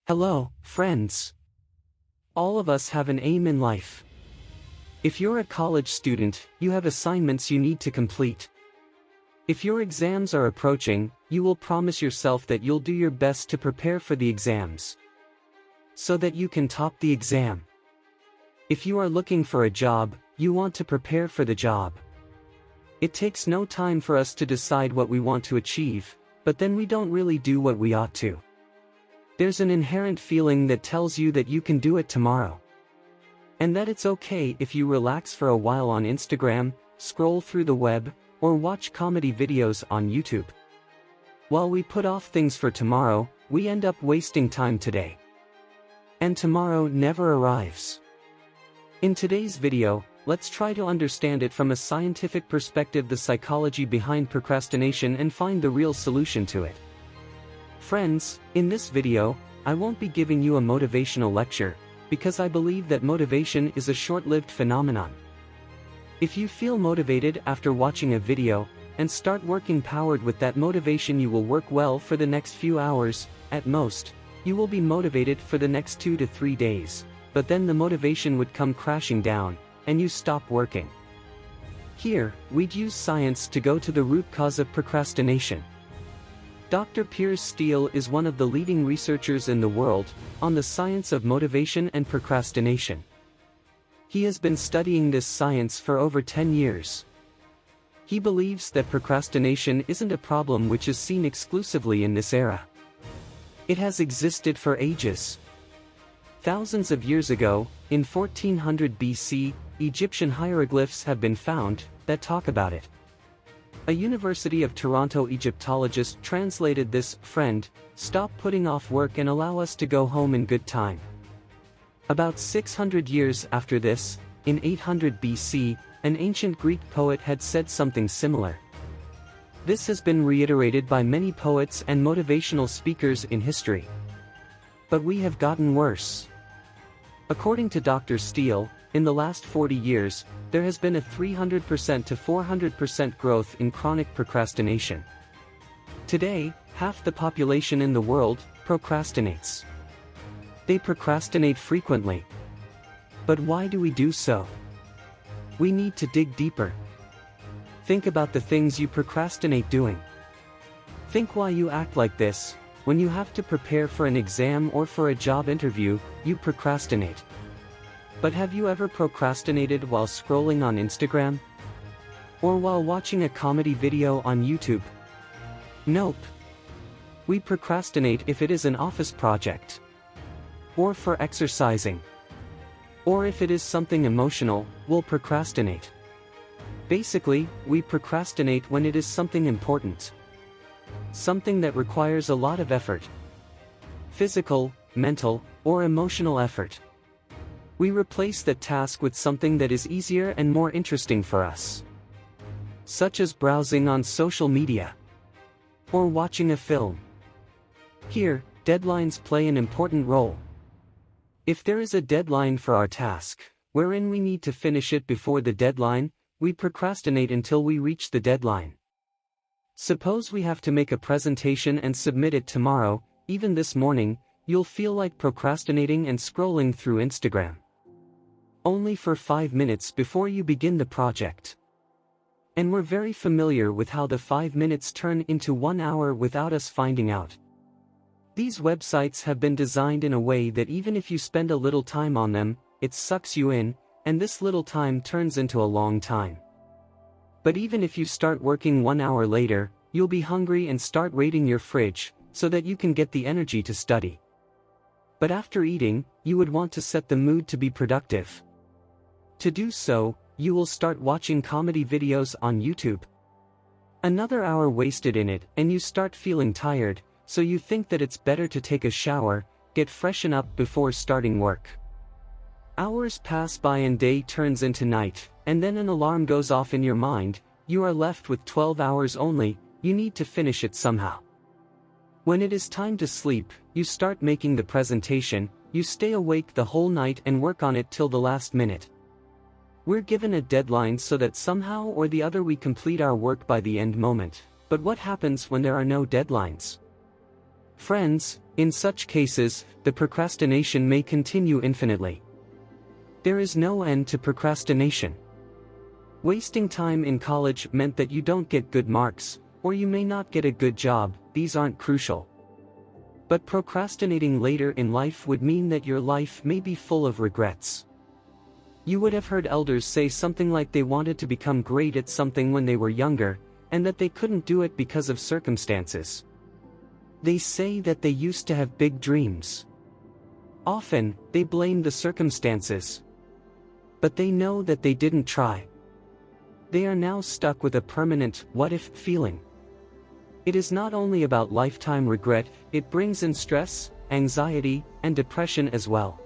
Hello, friends. All of us have an aim in life. If you're a college student, you have assignments you need to complete. If your exams are approaching, you will promise yourself that you'll do your best to prepare for the exams, so that you can top the exam. If you are looking for a job, you want to prepare for the job. It takes no time for us to decide what we want to achieve, but then we don't really do what we ought to. There's an inherent feeling that tells you that you can do it tomorrow. And that it's okay if you relax for a while on Instagram, scroll through the web, or watch comedy videos on YouTube. While we put off things for tomorrow, we end up wasting time today. And tomorrow never arrives. In today's video, let's try to understand it from a scientific perspective, the psychology behind procrastination, and find the real solution to it. Friends, in this video, I won't be giving you a motivational lecture, because I believe that motivation is a short-lived phenomenon. If you feel motivated after watching a video, and start working powered with that motivation, you will work well for the next few hours. At most, you will be motivated for the next 2 to 3 days, but then the motivation would come crashing down, and you stop working. Here, we'd use science to go to the root cause of procrastination. Dr. Piers Steel is one of the leading researchers in the world on the science of motivation and procrastination. He has been studying this science for over 10 years. He believes that procrastination isn't a problem which is seen exclusively in this era. It has existed for ages. Thousands of years ago, in 1400 BC, Egyptian hieroglyphs have been found that talk about it. A University of Toronto Egyptologist translated this: "Friend, stop putting off work and allow us to go home in good time." About 600 years after this, in 800 BC, an ancient Greek poet had said something similar. This has been reiterated by many poets and motivational speakers in history. But we have gotten worse. According to Dr. Steele, in the last 40 years, there has been a 300% to 400% growth in chronic procrastination. Today, half the population in the world procrastinates. They procrastinate frequently. But why do we do so? We need to dig deeper. Think about the things you procrastinate doing. Think why you act like this. When you have to prepare for an exam or for a job interview, you procrastinate. But have you ever procrastinated while scrolling on Instagram? Or while watching a comedy video on YouTube? Nope. We procrastinate if it is an office project, or for exercising, or if it is something emotional, we'll procrastinate. Basically, we procrastinate when it is something important. Something that requires a lot of effort. Physical, mental, or emotional effort. We replace that task with something that is easier and more interesting for us, such as browsing on social media, or watching a film. Here, deadlines play an important role. If there is a deadline for our task, wherein we need to finish it before the deadline, we procrastinate until we reach the deadline. Suppose we have to make a presentation and submit it tomorrow. Even this morning, you'll feel like procrastinating and scrolling through Instagram. Only for 5 minutes before you begin the project. And we're very familiar with how the 5 minutes turn into 1 hour without us finding out. These websites have been designed in a way that even if you spend a little time on them, it sucks you in, and this little time turns into a long time. But even if you start working 1 hour later, you'll be hungry and start raiding your fridge, so that you can get the energy to study. But after eating, you would want to set the mood to be productive. To do so, you will start watching comedy videos on YouTube. Another hour wasted in it, and you start feeling tired, so you think that it's better to take a shower, get freshen up before starting work. Hours pass by and day turns into night, and then an alarm goes off in your mind. You are left with 12 hours only. You need to finish it somehow. When it is time to sleep, you start making the presentation. You stay awake the whole night and work on it till the last minute. We're given a deadline so that somehow or the other we complete our work by the end moment. But what happens when there are no deadlines? Friends, In such cases, the procrastination may continue infinitely. There is no end to procrastination. Wasting time in college meant that you don't get good marks, or you may not get a good job. These aren't crucial. But procrastinating later in life would mean that your life may be full of regrets. You would have heard elders say something like they wanted to become great at something when they were younger, and that they couldn't do it because of circumstances. They say that they used to have big dreams. Often, they blame the circumstances. But they know that they didn't try. They are now stuck with a permanent, what-if feeling. It is not only about lifetime regret, it brings in stress, anxiety, and depression as well.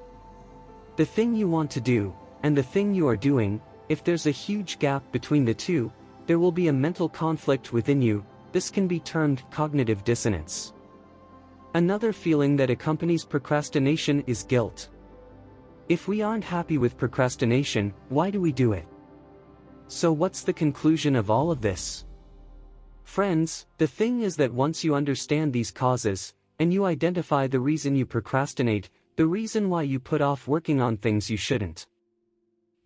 The thing you want to do, and the thing you are doing, if there's a huge gap between the two, there will be a mental conflict within you. This can be termed cognitive dissonance. Another feeling that accompanies procrastination is guilt. If we aren't happy with procrastination, why do we do it? So what's the conclusion of all of this? Friends, the thing is that once you understand these causes, and you identify the reason you procrastinate, the reason why you put off working on things you shouldn't,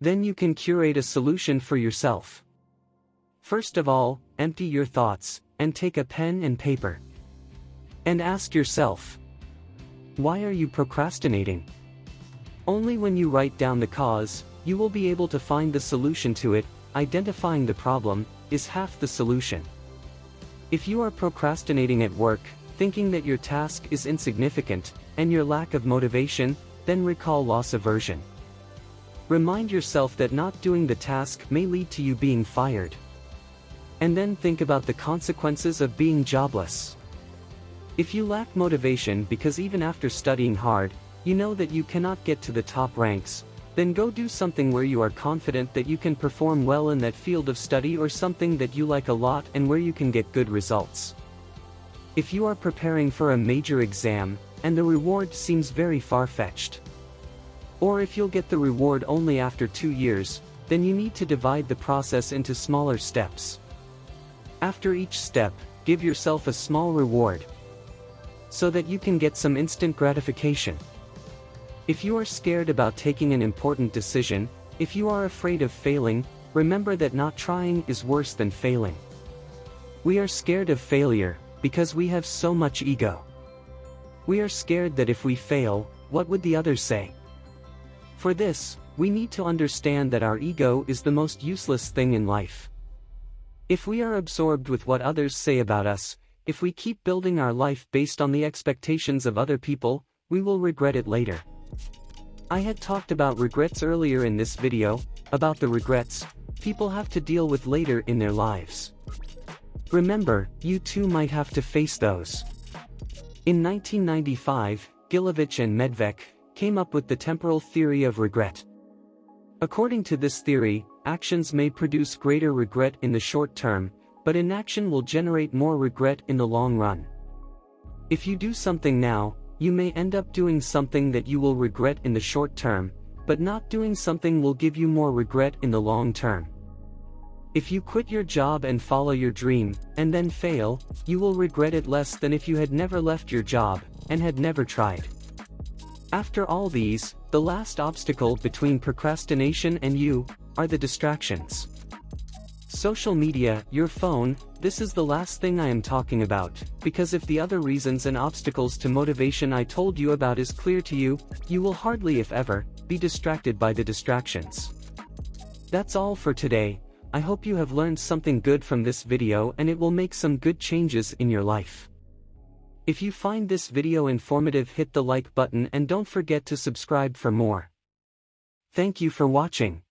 then you can curate a solution for yourself. First of all, empty your thoughts, and take a pen and paper. And ask yourself, why are you procrastinating? Only when you write down the cause, you will be able to find the solution to it. Identifying the problem is half the solution. If you are procrastinating at work, thinking that your task is insignificant, and your lack of motivation, then recall loss aversion. Remind yourself that not doing the task may lead to you being fired. And then think about the consequences of being jobless. If you lack motivation because even after studying hard, you know that you cannot get to the top ranks, then go do something where you are confident that you can perform well in that field of study, or something that you like a lot and where you can get good results. If you are preparing for a major exam, and the reward seems very far-fetched, or if you'll get the reward only after 2 years, then you need to divide the process into smaller steps. After each step, give yourself a small reward, so that you can get some instant gratification. If you are scared about taking an important decision, if you are afraid of failing, remember that not trying is worse than failing. We are scared of failure, because we have so much ego. We are scared that if we fail, what would the others say? For this, we need to understand that our ego is the most useless thing in life. If we are absorbed with what others say about us, if we keep building our life based on the expectations of other people, we will regret it later. I had talked about regrets earlier in this video, about the regrets people have to deal with later in their lives. Remember, you too might have to face those. In 1995, Gilovich and Medvec came up with the temporal theory of regret. According to this theory, actions may produce greater regret in the short term, but inaction will generate more regret in the long run. If you do something now, you may end up doing something that you will regret in the short term, but not doing something will give you more regret in the long term. If you quit your job and follow your dream, and then fail, you will regret it less than if you had never left your job, and had never tried. After all these, the last obstacle between procrastination and you, are the distractions. Social media, your phone, this is the last thing I am talking about, because if the other reasons and obstacles to motivation I told you about is clear to you, you will hardly, if ever, be distracted by the distractions. That's all for today. I hope you have learned something good from this video and it will make some good changes in your life. If you find this video informative, hit the like button and don't forget to subscribe for more. Thank you for watching.